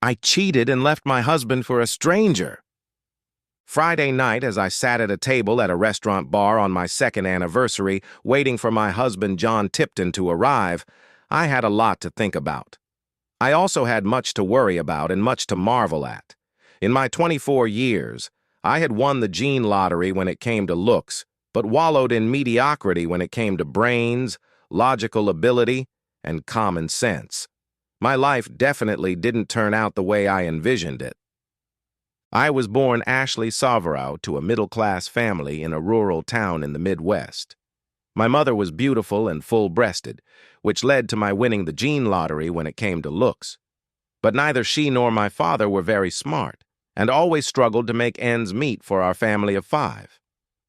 I cheated and left my husband for a stranger. Friday night, as I sat at a table at a restaurant bar on my second anniversary, waiting for my husband John Tipton to arrive, I had a lot to think about. I also had much to worry about and much to marvel at. In my 24 years, I had won the gene lottery when it came to looks, but wallowed in mediocrity when it came to brains, logical ability, and common sense. My life definitely didn't turn out the way I envisioned it. I was born Ashley Sovereign to a middle-class family in a rural town in the Midwest. My mother was beautiful and full-breasted, which led to my winning the gene lottery when it came to looks. But neither she nor my father were very smart, and always struggled to make ends meet for our family of 5.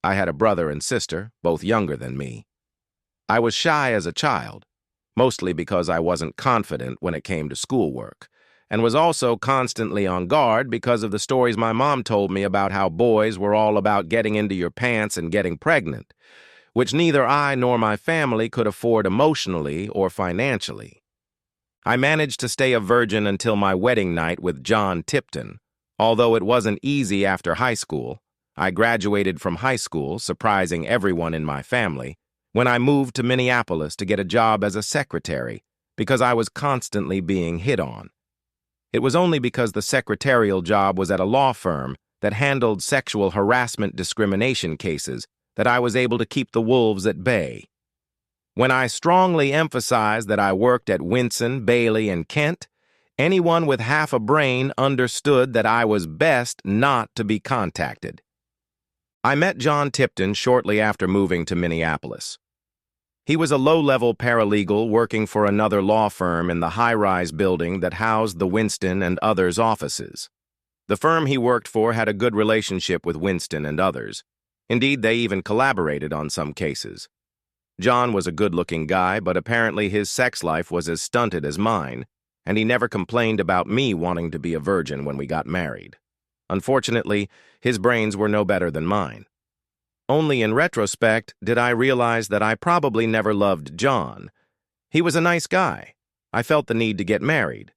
I had a brother and sister, both younger than me. I was shy as a child, mostly because I wasn't confident when it came to schoolwork, and was also constantly on guard because of the stories my mom told me about how boys were all about getting into your pants and getting pregnant, which neither I nor my family could afford emotionally or financially. I managed to stay a virgin until my wedding night with John Tipton. Although it wasn't easy after high school, I graduated from high school, surprising everyone in my family, when I moved to Minneapolis to get a job as a secretary because I was constantly being hit on. It was only because the secretarial job was at a law firm that handled sexual harassment discrimination cases that I was able to keep the wolves at bay. When I strongly emphasized that I worked at Winson, Bailey, and Kent, anyone with half a brain understood that I was best not to be contacted. I met John Tipton shortly after moving to Minneapolis. He was a low-level paralegal working for another law firm in the high-rise building that housed the Winston and others' offices. The firm he worked for had a good relationship with Winston and others. Indeed, they even collaborated on some cases. John was a good-looking guy, but apparently his sex life was as stunted as mine, and he never complained about me wanting to be a virgin when we got married. Unfortunately, his brains were no better than mine. Only in retrospect did I realize that I probably never loved John. He was a nice guy. I felt the need to get married,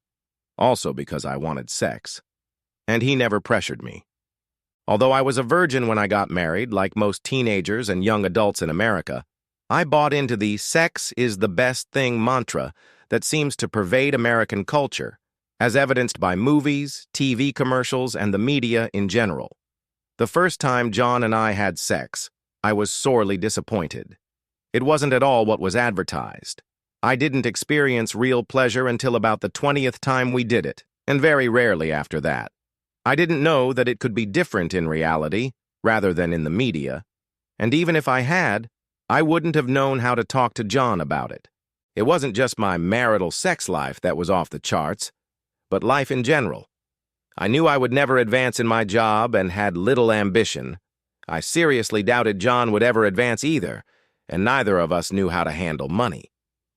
also because I wanted sex. And he never pressured me. Although I was a virgin when I got married, like most teenagers and young adults in America, I bought into the sex is the best thing mantra that seems to pervade American culture, as evidenced by movies, TV commercials, and the media in general. The first time John and I had sex, I was sorely disappointed. It wasn't at all what was advertised. I didn't experience real pleasure until about the 20th time we did it, and very rarely after that. I didn't know that it could be different in reality, rather than in the media, and even if I had, I wouldn't have known how to talk to John about it. It wasn't just my marital sex life that was off the charts, but life in general. I knew I would never advance in my job and had little ambition. I seriously doubted John would ever advance either, and neither of us knew how to handle money.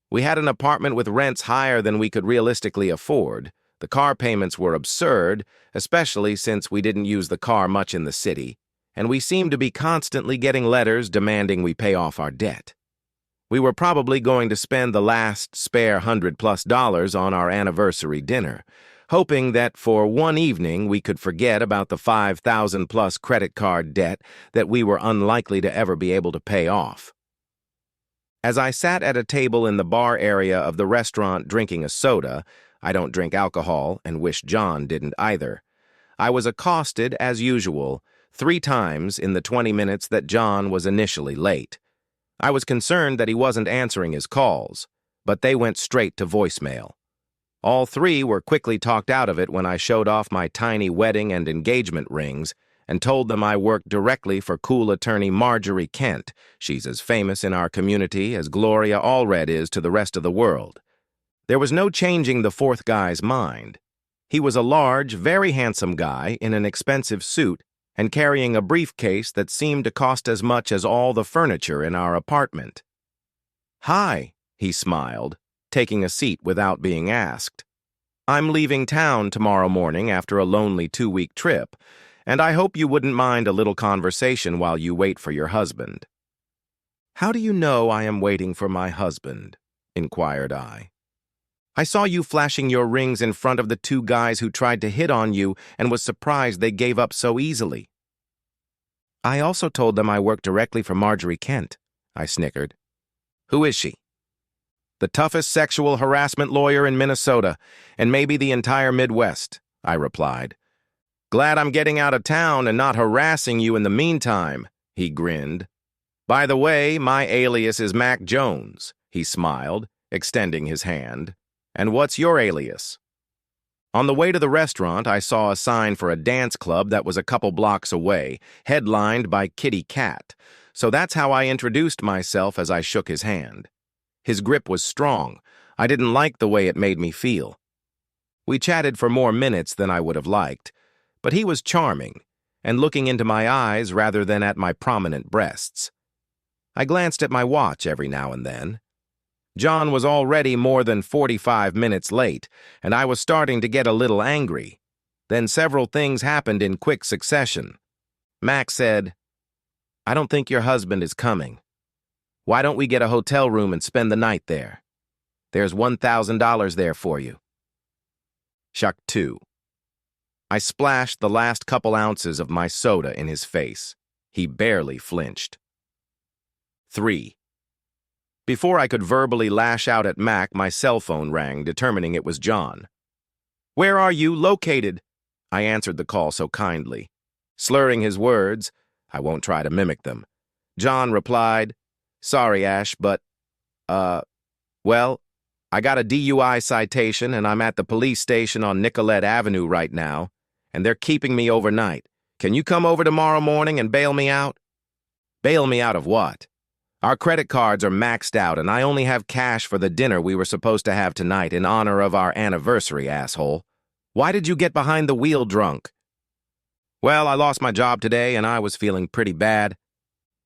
We had an apartment with rents higher than we could realistically afford. The car payments were absurd, especially since we didn't use the car much in the city, and we seemed to be constantly getting letters demanding we pay off our debt. We were probably going to spend the last spare $100+ on our anniversary dinner, hoping that for one evening we could forget about the $5,000+ credit card debt that we were unlikely to ever be able to pay off. As I sat at a table in the bar area of the restaurant drinking a soda, I don't drink alcohol and wish John didn't either, I was accosted, as usual, 3 times in the 20 minutes that John was initially late. I was concerned that he wasn't answering his calls, but they went straight to voicemail. All 3 were quickly talked out of it when I showed off my tiny wedding and engagement rings and told them I worked directly for cool attorney Marjorie Kent. She's as famous in our community as Gloria Allred is to the rest of the world. There was no changing the 4th guy's mind. He was a large, very handsome guy in an expensive suit and carrying a briefcase that seemed to cost as much as all the furniture in our apartment. "Hi," he smiled, taking a seat without being asked. "I'm leaving town tomorrow morning after a lonely 2-week trip, and I hope you wouldn't mind a little conversation while you wait for your husband." "How do you know I am waiting for my husband?" inquired I. I saw you flashing your rings in front of the two guys who tried to hit on you and was surprised they gave up so easily. I also told them I worked directly for Marjorie Kent, I snickered. Who is she? The toughest sexual harassment lawyer in Minnesota, and maybe the entire Midwest, I replied. Glad I'm getting out of town and not harassing you in the meantime, he grinned. By the way, my alias is Mac Jones, he smiled, extending his hand. And what's your alias? On the way to the restaurant, I saw a sign for a dance club that was a couple blocks away, headlined by Kitty Cat, so that's how I introduced myself as I shook his hand. His grip was strong. I didn't like the way it made me feel. We chatted for more minutes than I would have liked, but he was charming, and looking into my eyes rather than at my prominent breasts. I glanced at my watch every now and then. John was already more than 45 minutes late, and I was starting to get a little angry. Then several things happened in quick succession. Mac said, I don't think your husband is coming. Why don't we get a hotel room and spend the night there? There's $1,000 there for you. Shuck 2. I splashed the last couple ounces of my soda in his face. He barely flinched. 3. Before I could verbally lash out at Mac, my cell phone rang, determining it was John. Where are you located? I answered the call so kindly. Slurring his words, I won't try to mimic them, John replied, Sorry, Ash, but, well, I got a DUI citation and I'm at the police station on Nicollet Avenue right now, and they're keeping me overnight. Can you come over tomorrow morning and bail me out? Bail me out of what? Our credit cards are maxed out and I only have cash for the dinner we were supposed to have tonight in honor of our anniversary, asshole. Why did you get behind the wheel drunk? Well, I lost my job today and I was feeling pretty bad.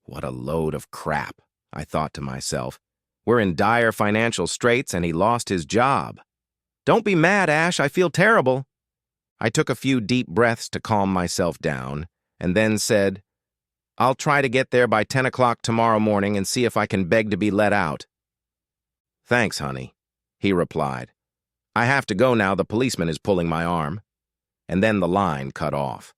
What a load of crap, I thought to myself. We're in dire financial straits and he lost his job. Don't be mad, Ash, I feel terrible. I took a few deep breaths to calm myself down and then said, I'll try to get there by 10 o'clock tomorrow morning and see if I can beg to be let out. Thanks, honey, he replied. I have to go now, the policeman is pulling my arm. And then the line cut off.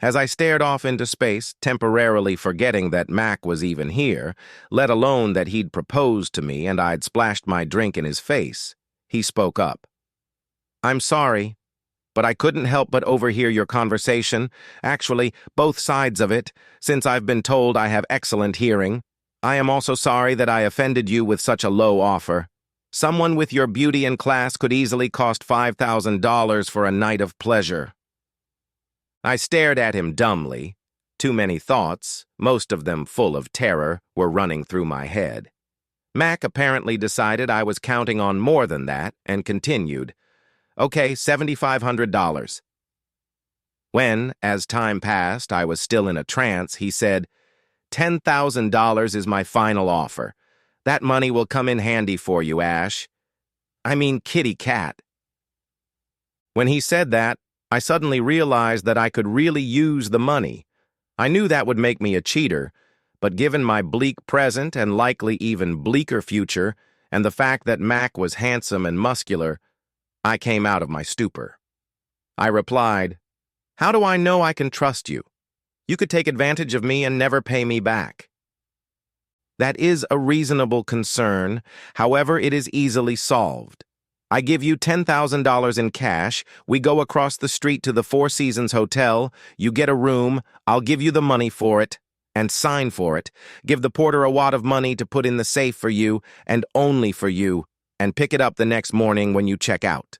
As I stared off into space, temporarily forgetting that Mac was even here, let alone that he'd proposed to me and I'd splashed my drink in his face, he spoke up. I'm sorry, but I couldn't help but overhear your conversation, actually, both sides of it, since I've been told I have excellent hearing. I am also sorry that I offended you with such a low offer. Someone with your beauty and class could easily cost $5,000 for a night of pleasure. I stared at him dumbly. Too many thoughts, most of them full of terror, were running through my head. Mac apparently decided I was counting on more than that and continued, Okay, $7,500. When, as time passed, I was still in a trance, he said, $10,000 is my final offer. That money will come in handy for you, Ash. I mean, Kitty Cat. When he said that, I suddenly realized that I could really use the money. I knew that would make me a cheater, but given my bleak present and likely even bleaker future, and the fact that Mac was handsome and muscular, I came out of my stupor. I replied, How do I know I can trust you? You could take advantage of me and never pay me back. That is a reasonable concern, however, it is easily solved. I give you $10,000 in cash, we go across the street to the Four Seasons Hotel, you get a room, I'll give you the money for it, and sign for it, give the porter a wad of money to put in the safe for you, and only for you, and pick it up the next morning when you check out.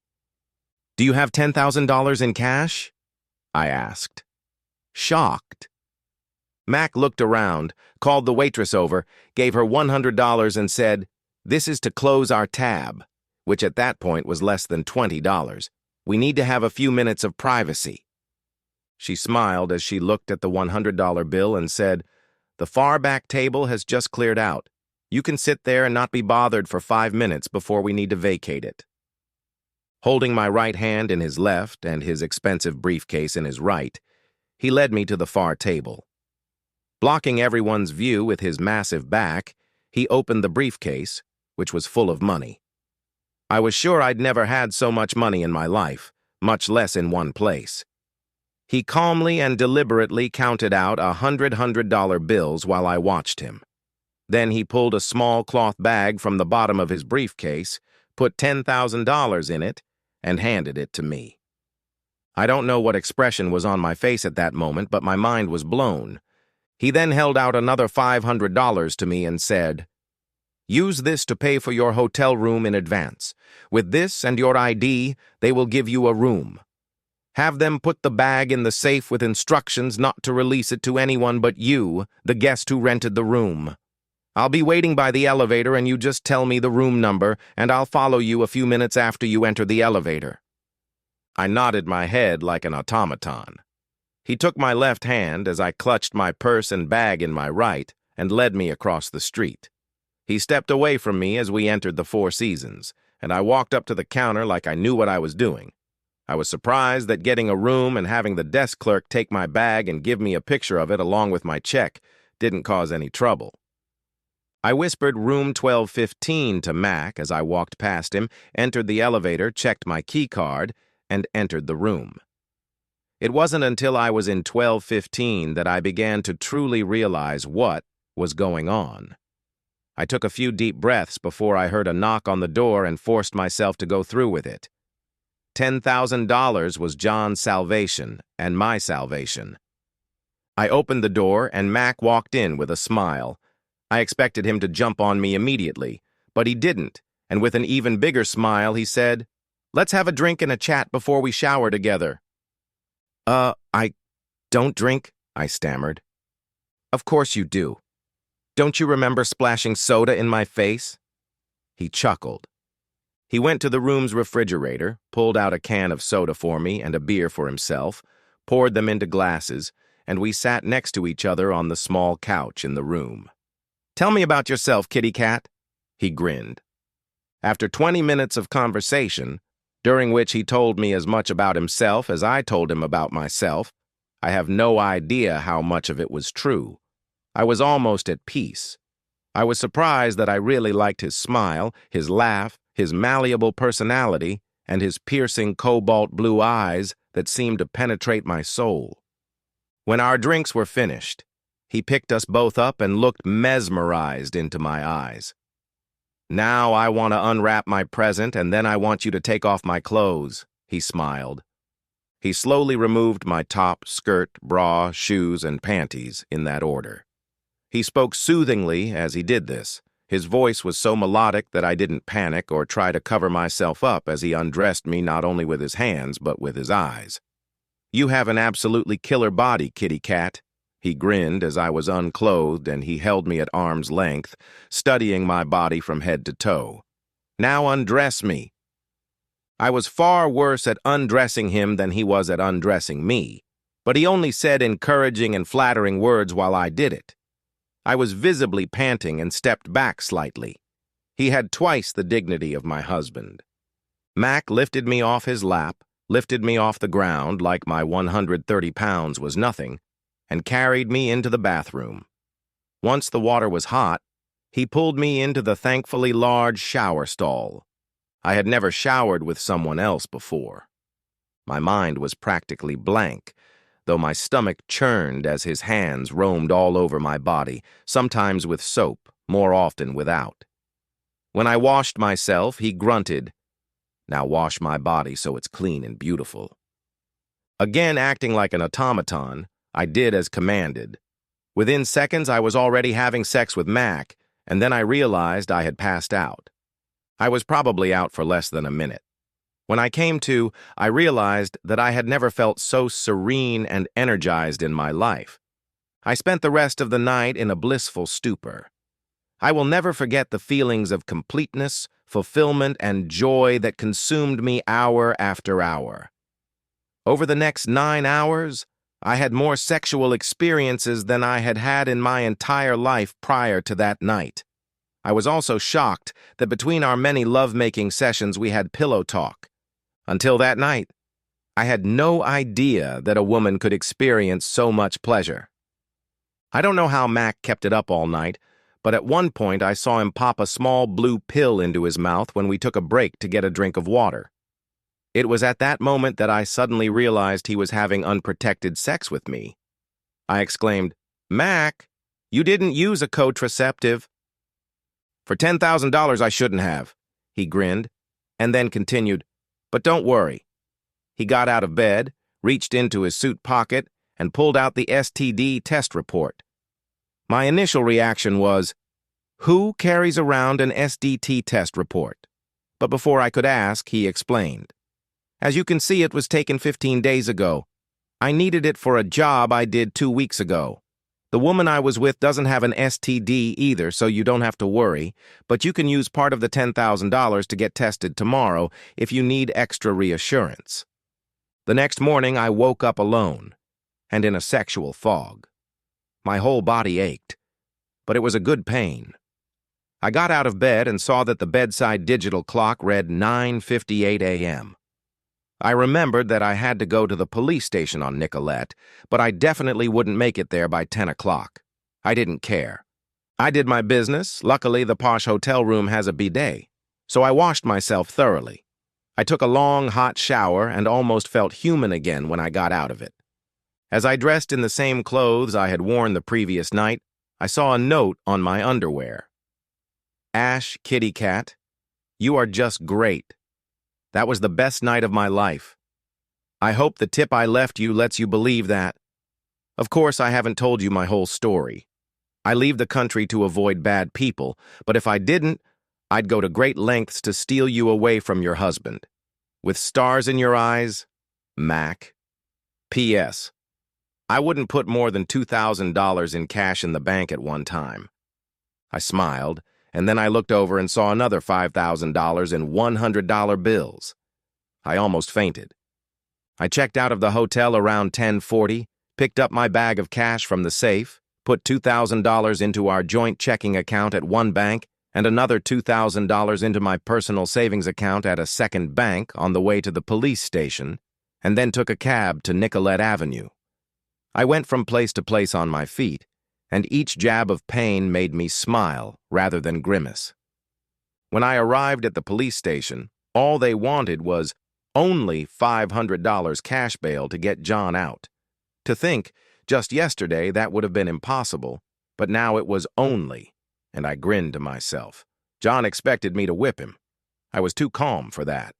Do you have $10,000 in cash? I asked. Shocked. Mac looked around, called the waitress over, gave her $100 and said, This is to close our tab, which at that point was less than $20. We need to have a few minutes of privacy. She smiled as she looked at the $100 bill and said, The far back table has just cleared out. You can sit there and not be bothered for 5 minutes before we need to vacate it. Holding my right hand in his left and his expensive briefcase in his right, he led me to the far table. Blocking everyone's view with his massive back, he opened the briefcase, which was full of money. I was sure I'd never had so much money in my life, much less in one place. He calmly and deliberately counted out $100 bills while I watched him. Then he pulled a small cloth bag from the bottom of his briefcase, put $10,000 in it, and handed it to me. I don't know what expression was on my face at that moment, but my mind was blown. He then held out another $500 to me and said, "Use this to pay for your hotel room in advance. With this and your ID, they will give you a room. Have them put the bag in the safe with instructions not to release it to anyone but you, the guest who rented the room. I'll be waiting by the elevator and you just tell me the room number and I'll follow you a few minutes after you enter the elevator." I nodded my head like an automaton. He took my left hand as I clutched my purse and bag in my right and led me across the street. He stepped away from me as we entered the Four Seasons, and I walked up to the counter like I knew what I was doing. I was surprised that getting a room and having the desk clerk take my bag and give me a picture of it along with my check didn't cause any trouble. I whispered room 1215 to Mac as I walked past him, entered the elevator, checked my key card, and entered the room. It wasn't until I was in 1215 that I began to truly realize what was going on. I took a few deep breaths before I heard a knock on the door and forced myself to go through with it. $10,000 was John's salvation and my salvation. I opened the door and Mac walked in with a smile. I expected him to jump on me immediately, but he didn't, and with an even bigger smile he said, "Let's have a drink and a chat before we shower together." I don't drink," I stammered. "Of course you do. Don't you remember splashing soda in my face?" He chuckled. He went to the room's refrigerator, pulled out a can of soda for me and a beer for himself, poured them into glasses, and we sat next to each other on the small couch in the room. "Tell me about yourself, kitty cat," he grinned. After 20 minutes of conversation, during which he told me as much about himself as I told him about myself, I have no idea how much of it was true. I was almost at peace. I was surprised that I really liked his smile, his laugh, his malleable personality, and his piercing cobalt blue eyes that seemed to penetrate my soul. When our drinks were finished, he picked us both up and looked mesmerized into my eyes. "Now I want to unwrap my present and then I want you to take off my clothes," he smiled. He slowly removed my top, skirt, bra, shoes, and panties in that order. He spoke soothingly as he did this. His voice was so melodic that I didn't panic or try to cover myself up as he undressed me not only with his hands but with his eyes. "You have an absolutely killer body, kitty cat." He grinned as I was unclothed and he held me at arm's length, studying my body from head to toe. "Now undress me." I was far worse at undressing him than he was at undressing me, but he only said encouraging and flattering words while I did it. I was visibly panting and stepped back slightly. He had twice the dignity of my husband. Mac lifted me off his lap, lifted me off the ground like my 130 pounds was nothing, and carried me into the bathroom. Once the water was hot, he pulled me into the thankfully large shower stall. I had never showered with someone else before. My mind was practically blank, though my stomach churned as his hands roamed all over my body, sometimes with soap, more often without. When I washed myself, he grunted, "Now wash my body so it's clean and beautiful." Again acting like an automaton, I did as commanded. Within seconds, I was already having sex with Mac, and then I realized I had passed out. I was probably out for less than a minute. When I came to, I realized that I had never felt so serene and energized in my life. I spent the rest of the night in a blissful stupor. I will never forget the feelings of completeness, fulfillment, and joy that consumed me hour after hour. Over the next 9 hours, I had more sexual experiences than I had had in my entire life prior to that night. I was also shocked that between our many love-making sessions we had pillow talk. Until that night, I had no idea that a woman could experience so much pleasure. I don't know how Mac kept it up all night, but at one point I saw him pop a small blue pill into his mouth when we took a break to get a drink of water. It was at that moment that I suddenly realized he was having unprotected sex with me. I exclaimed, "Mac, you didn't use a contraceptive." "For $10,000 I shouldn't have," he grinned, and then continued, "But don't worry." He got out of bed, reached into his suit pocket, and pulled out the STD test report. My initial reaction was, who carries around an SDT test report? But before I could ask, he explained. As you can see, it was taken 15 days ago. I needed it for a job I did 2 weeks ago. The woman I was with doesn't have an STD either, so you don't have to worry, but you can use part of the $10,000 to get tested tomorrow if you need extra reassurance. The next morning, I woke up alone and in a sexual fog. My whole body ached, but it was a good pain. I got out of bed and saw that the bedside digital clock read 9:58 a.m. I remembered that I had to go to the police station on Nicolette, but I definitely wouldn't make it there by 10 o'clock. I didn't care. I did my business. Luckily, the posh hotel room has a bidet, so I washed myself thoroughly. I took a long, hot shower and almost felt human again when I got out of it. As I dressed in the same clothes I had worn the previous night, I saw a note on my underwear. "Ash, kitty cat, you are just great. That was the best night of my life. I hope the tip I left you lets you believe that. Of course, I haven't told you my whole story. I leave the country to avoid bad people, but if I didn't, I'd go to great lengths to steal you away from your husband. With stars in your eyes, Mac. P.S. I wouldn't put more than $2,000 in cash in the bank at one time." I smiled, and then I looked over and saw another $5,000 in $100 bills. I almost fainted. I checked out of the hotel around 10:40, picked up my bag of cash from the safe, put $2,000 into our joint checking account at one bank, and another $2,000 into my personal savings account at a second bank on the way to the police station, and then took a cab to Nicolette Avenue. I went from place to place on my feet, and each jab of pain made me smile rather than grimace. When I arrived at the police station, all they wanted was only $500 cash bail to get John out. To think, just yesterday that would have been impossible, but now it was only, and I grinned to myself. John expected me to whip him. I was too calm for that.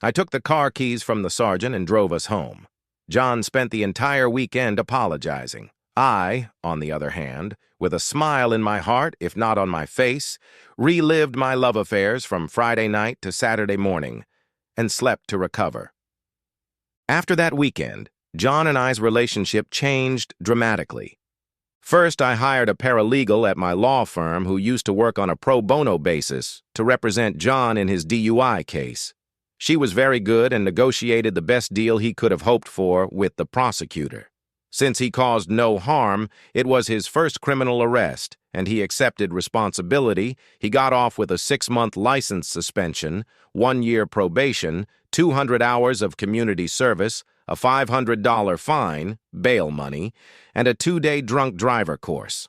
I took the car keys from the sergeant and drove us home. John spent the entire weekend apologizing. I, on the other hand, with a smile in my heart, if not on my face, relived my love affairs from Friday night to Saturday morning and slept to recover. After that weekend, John and I's relationship changed dramatically. First, I hired a paralegal at my law firm who used to work on a pro bono basis to represent John in his DUI case. She was very good and negotiated the best deal he could have hoped for with the prosecutor. Since he caused no harm, it was his first criminal arrest, and he accepted responsibility. He got off with a 6-month license suspension, 1-year probation, 200 hours of community service, a $500 fine, bail money, and a 2-day drunk driver course.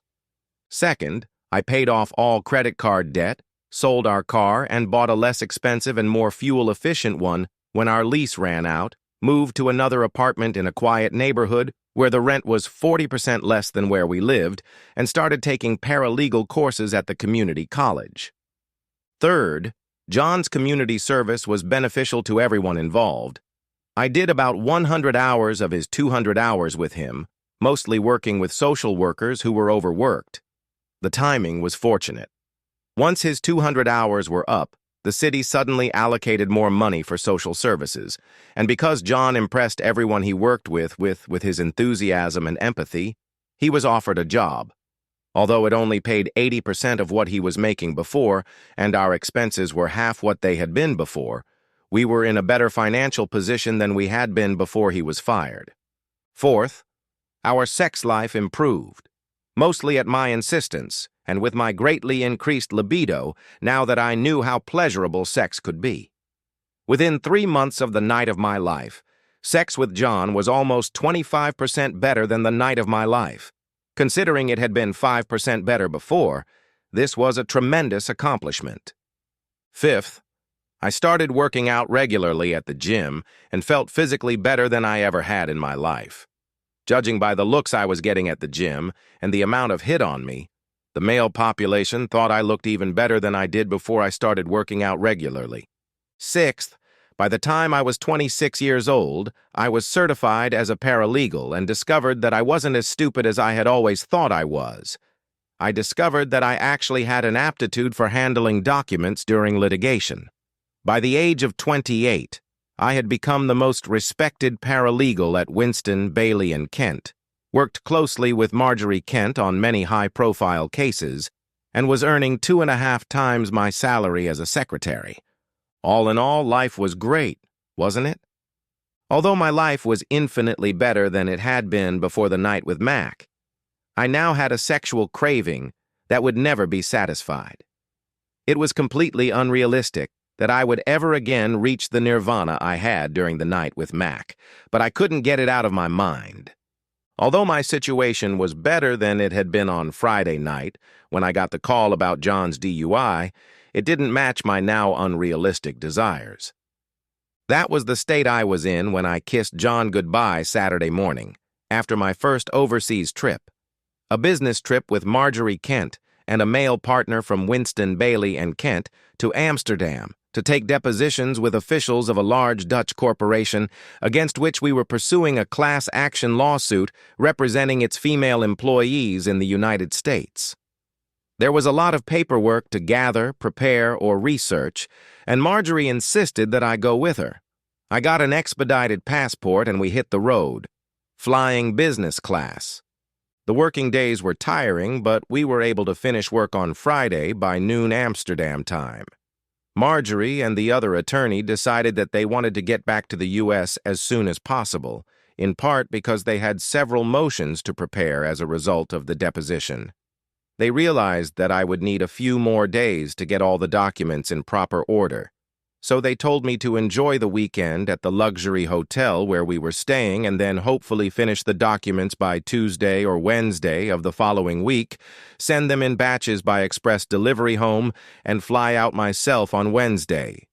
Second, I paid off all credit card debt, sold our car, and bought a less expensive and more fuel-efficient one when our lease ran out, moved to another apartment in a quiet neighborhood where the rent was 40% less than where we lived, and started taking paralegal courses at the community college. Third, John's community service was beneficial to everyone involved. I did about 100 hours of his 200 hours with him, mostly working with social workers who were overworked. The timing was fortunate. Once his 200 hours were up, the city suddenly allocated more money for social services, and because John impressed everyone he worked with his enthusiasm and empathy, he was offered a job. Although it only paid 80% of what he was making before, and our expenses were half what they had been before, we were in a better financial position than we had been before he was fired. Fourth, our sex life improved, mostly at my insistence, and with my greatly increased libido now that I knew how pleasurable sex could be. Within 3 months of the night of my life, sex with John was almost 25% better than the night of my life. Considering it had been 5% better before, this was a tremendous accomplishment. Fifth, I started working out regularly at the gym and felt physically better than I ever had in my life. Judging by the looks I was getting at the gym and the amount of hit on me, the male population thought I looked even better than I did before I started working out regularly. Sixth, by the time I was 26 years old, I was certified as a paralegal and discovered that I wasn't as stupid as I had always thought I was. I discovered that I actually had an aptitude for handling documents during litigation. By the age of 28, I had become the most respected paralegal at Winston, Bailey & Kent, worked closely with Marjorie Kent on many high-profile cases, and was earning 2.5 times my salary as a secretary. All in all, life was great, wasn't it? Although my life was infinitely better than it had been before the night with Mac, I now had a sexual craving that would never be satisfied. It was completely unrealistic that I would ever again reach the nirvana I had during the night with Mac, but I couldn't get it out of my mind. Although my situation was better than it had been on Friday night, when I got the call about John's DUI, it didn't match my now unrealistic desires. That was the state I was in when I kissed John goodbye Saturday morning, after my first overseas trip. A business trip with Marjorie Kent and a male partner from Winston, Bailey & Kent to Amsterdam to take depositions with officials of a large Dutch corporation against which we were pursuing a class action lawsuit representing its female employees in the United States. There was a lot of paperwork to gather, prepare, or research, and Marjorie insisted that I go with her. I got an expedited passport and we hit the road, flying business class. The working days were tiring, but we were able to finish work on Friday by noon Amsterdam time. Marjorie and the other attorney decided that they wanted to get back to the U.S. as soon as possible, in part because they had several motions to prepare as a result of the deposition. They realized that I would need a few more days to get all the documents in proper order, so they told me to enjoy the weekend at the luxury hotel where we were staying and then hopefully finish the documents by Tuesday or Wednesday of the following week, send them in batches by express delivery home, and fly out myself on Wednesday.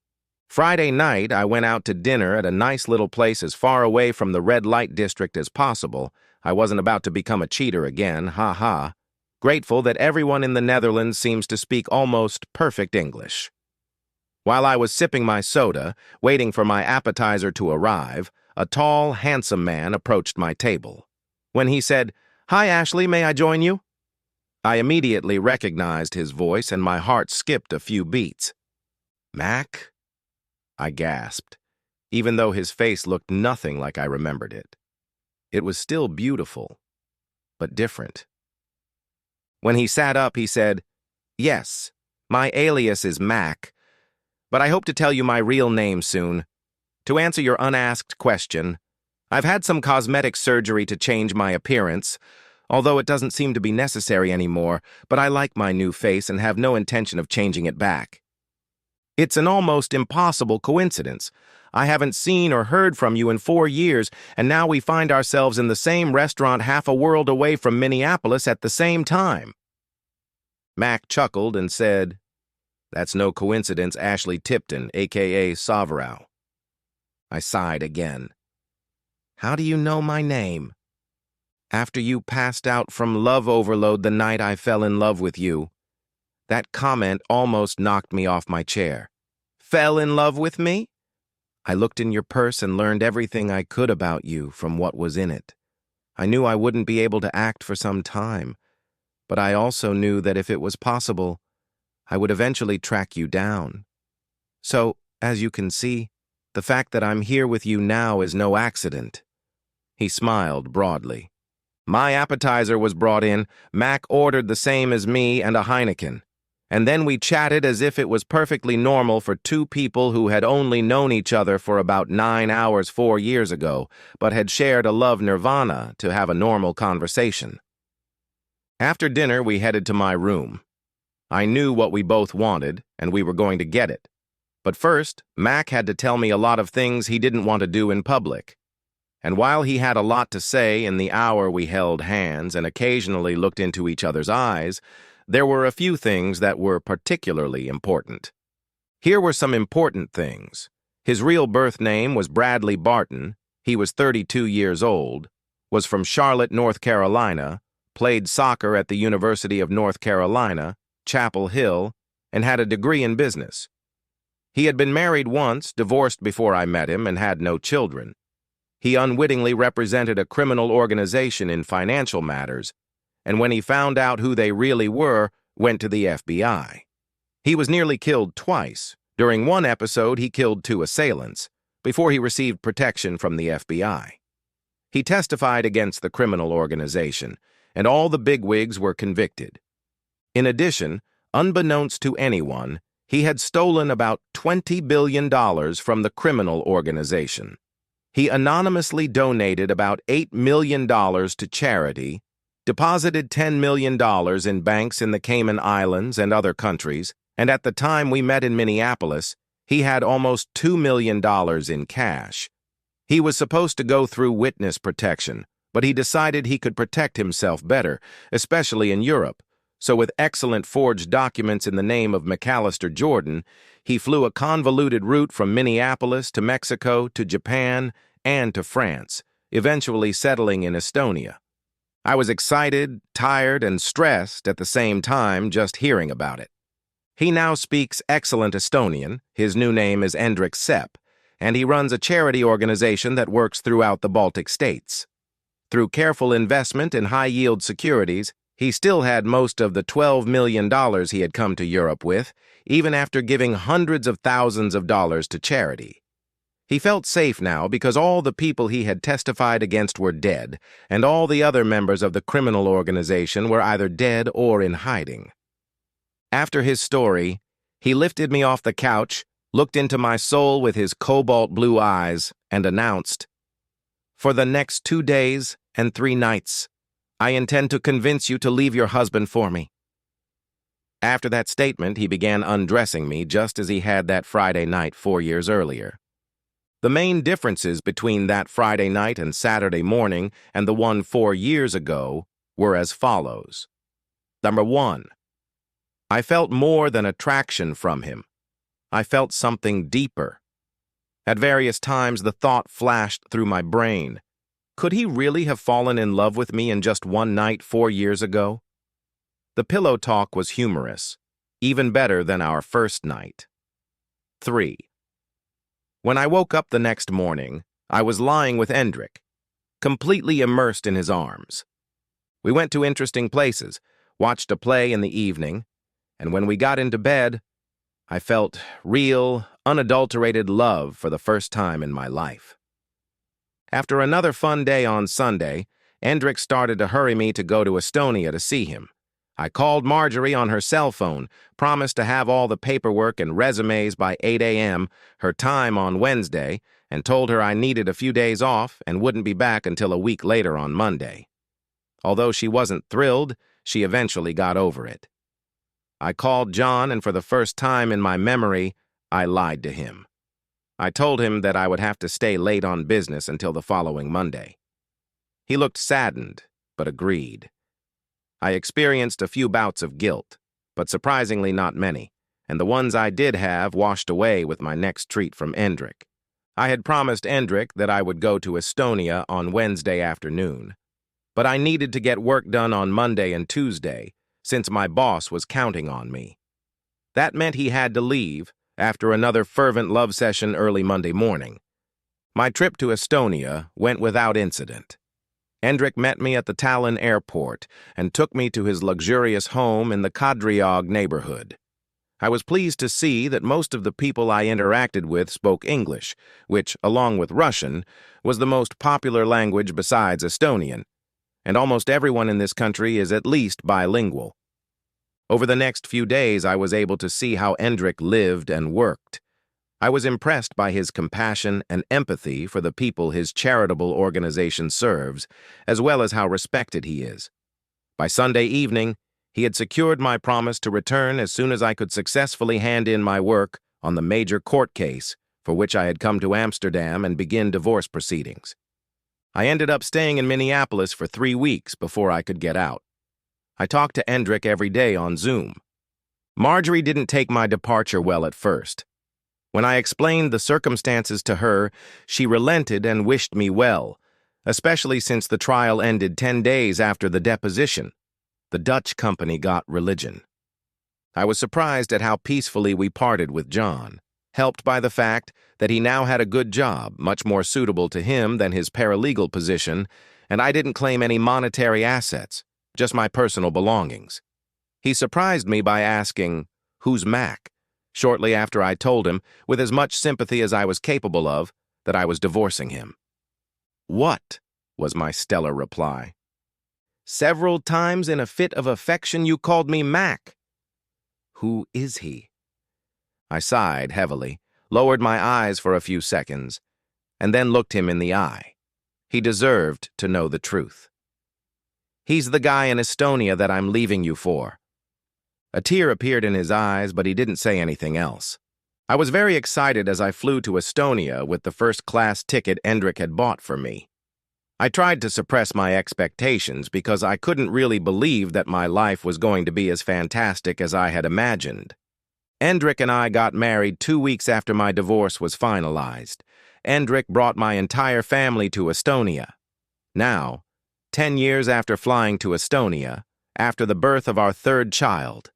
Friday night, I went out to dinner at a nice little place as far away from the red light district as possible. I wasn't about to become a cheater again, ha. Grateful that everyone in the Netherlands seems to speak almost perfect English. While I was sipping my soda, waiting for my appetizer to arrive, a tall, handsome man approached my table. When he said, "Hi, Ashley, may I join you?" I immediately recognized his voice and my heart skipped a few beats. "Mac?" I gasped, even though his face looked nothing like I remembered it. It was still beautiful, but different. When he sat up, he said, "Yes, my alias is Mac, but I hope to tell you my real name soon. To answer your unasked question, I've had some cosmetic surgery to change my appearance, although it doesn't seem to be necessary anymore, but I like my new face and have no intention of changing it back. It's an almost impossible coincidence. I haven't seen or heard from you in 4 years, and now we find ourselves in the same restaurant half a world away from Minneapolis at the same time." Mac chuckled and said, "That's no coincidence, Ashley Tipton, a.k.a. Soverow." I sighed again. "How do you know my name?" "After you passed out from love overload the night I fell in love with you." That comment almost knocked me off my chair. "Fell in love with me?" "I looked in your purse and learned everything I could about you from what was in it. I knew I wouldn't be able to act for some time, but I also knew that if it was possible, I would eventually track you down. So, as you can see, the fact that I'm here with you now is no accident." He smiled broadly. My appetizer was brought in, Mac ordered the same as me and a Heineken, and then we chatted as if it was perfectly normal for two people who had only known each other for about 9 hours 4 years ago, but had shared a love nirvana to have a normal conversation. After dinner, we headed to my room. I knew what we both wanted, and we were going to get it. But first, Mac had to tell me a lot of things he didn't want to do in public. And while he had a lot to say in the hour we held hands and occasionally looked into each other's eyes, there were a few things that were particularly important. Here were some important things. His real birth name was Bradley Barton. He was 32 years old, was from Charlotte, North Carolina, played soccer at the University of North Carolina, Chapel Hill, and had a degree in business. He had been married once, divorced before I met him, and had no children. He unwittingly represented a criminal organization in financial matters, and when he found out who they really were, went to the FBI. He was nearly killed twice. During one episode, he killed 2 assailants, before he received protection from the FBI. He testified against the criminal organization, and all the bigwigs were convicted. In addition, unbeknownst to anyone, he had stolen about $20 billion from the criminal organization. He anonymously donated about $8 million to charity, deposited $10 million in banks in the Cayman Islands and other countries, and at the time we met in Minneapolis, he had almost $2 million in cash. He was supposed to go through witness protection, but he decided he could protect himself better, especially in Europe. So with excellent forged documents in the name of McAllister Jordan, he flew a convoluted route from Minneapolis to Mexico to Japan and to France, eventually settling in Estonia. I was excited, tired, and stressed at the same time just hearing about it. He now speaks excellent Estonian. His new name is Endrik Sepp, and he runs a charity organization that works throughout the Baltic states. Through careful investment in high-yield securities, he still had most of the $12 million he had come to Europe with, even after giving hundreds of thousands of dollars to charity. He felt safe now because all the people he had testified against were dead, and all the other members of the criminal organization were either dead or in hiding. After his story, he lifted me off the couch, looked into my soul with his cobalt blue eyes, and announced, "For the next 2 days and 3 nights, I intend to convince you to leave your husband for me." After that statement, he began undressing me just as he had that Friday night 4 years earlier. The main differences between that Friday night and Saturday morning and the one 4 years ago were as follows. Number 1. I felt more than attraction from him. I felt something deeper. At various times, the thought flashed through my brain. Could he really have fallen in love with me in just one night 4 years ago? The pillow talk was humorous, even better than our first night. 3. When I woke up the next morning, I was lying with Endrik, completely immersed in his arms. We went to interesting places, watched a play in the evening, and when we got into bed, I felt real, unadulterated love for the first time in my life. After another fun day on Sunday, Endrik started to hurry me to go to Estonia to see him. I called Marjorie on her cell phone, promised to have all the paperwork and resumes by 8 a.m., her time on Wednesday, and told her I needed a few days off and wouldn't be back until a week later on Monday. Although she wasn't thrilled, she eventually got over it. I called John, and for the first time in my memory, I lied to him. I told him that I would have to stay late on business until the following Monday. He looked saddened, but agreed. I experienced a few bouts of guilt, but surprisingly not many, and the ones I did have washed away with my next treat from Endrik. I had promised Endrik that I would go to Estonia on Wednesday afternoon, but I needed to get work done on Monday and Tuesday, since my boss was counting on me. That meant he had to leave after another fervent love session early Monday morning. My trip to Estonia went without incident. Endrik met me at the Tallinn airport and took me to his luxurious home in the Kadriorg neighborhood. I was pleased to see that most of the people I interacted with spoke English, which, along with Russian, was the most popular language besides Estonian, and almost everyone in this country is at least bilingual. Over the next few days, I was able to see how Endrik lived and worked. I was impressed by his compassion and empathy for the people his charitable organization serves, as well as how respected he is. By Sunday evening, he had secured my promise to return as soon as I could successfully hand in my work on the major court case for which I had come to Amsterdam and begin divorce proceedings. I ended up staying in Minneapolis for 3 weeks before I could get out. I talked to Endrick every day on Zoom. Marjorie didn't take my departure well at first. When I explained the circumstances to her, she relented and wished me well, especially since the trial ended 10 days after the deposition. The Dutch company got religion. I was surprised at how peacefully we parted with John, helped by the fact that he now had a good job, much more suitable to him than his paralegal position, and I didn't claim any monetary assets, just my personal belongings. He surprised me by asking, "Who's Mac?" shortly after I told him, with as much sympathy as I was capable of, that I was divorcing him. "What?" was my stellar reply. "Several times in a fit of affection you called me Mac." "Who is he?" I sighed heavily, lowered my eyes for a few seconds, and then looked him in the eye. He deserved to know the truth. "He's the guy in Estonia that I'm leaving you for." A tear appeared in his eyes, but he didn't say anything else. I was very excited as I flew to Estonia with the first-class ticket Endrick had bought for me. I tried to suppress my expectations because I couldn't really believe that my life was going to be as fantastic as I had imagined. Endrick and I got married 2 weeks after my divorce was finalized. Endrick brought my entire family to Estonia. Now, 10 years after flying to Estonia, after the birth of our third child,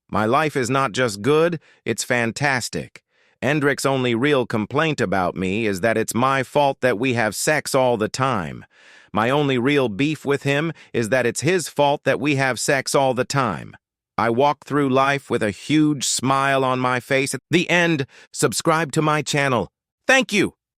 my life is not just good, it's fantastic. Endrick's only real complaint about me is that it's my fault that we have sex all the time. My only real beef with him is that it's his fault that we have sex all the time. I walk through life with a huge smile on my face. At the end, subscribe to my channel. Thank you!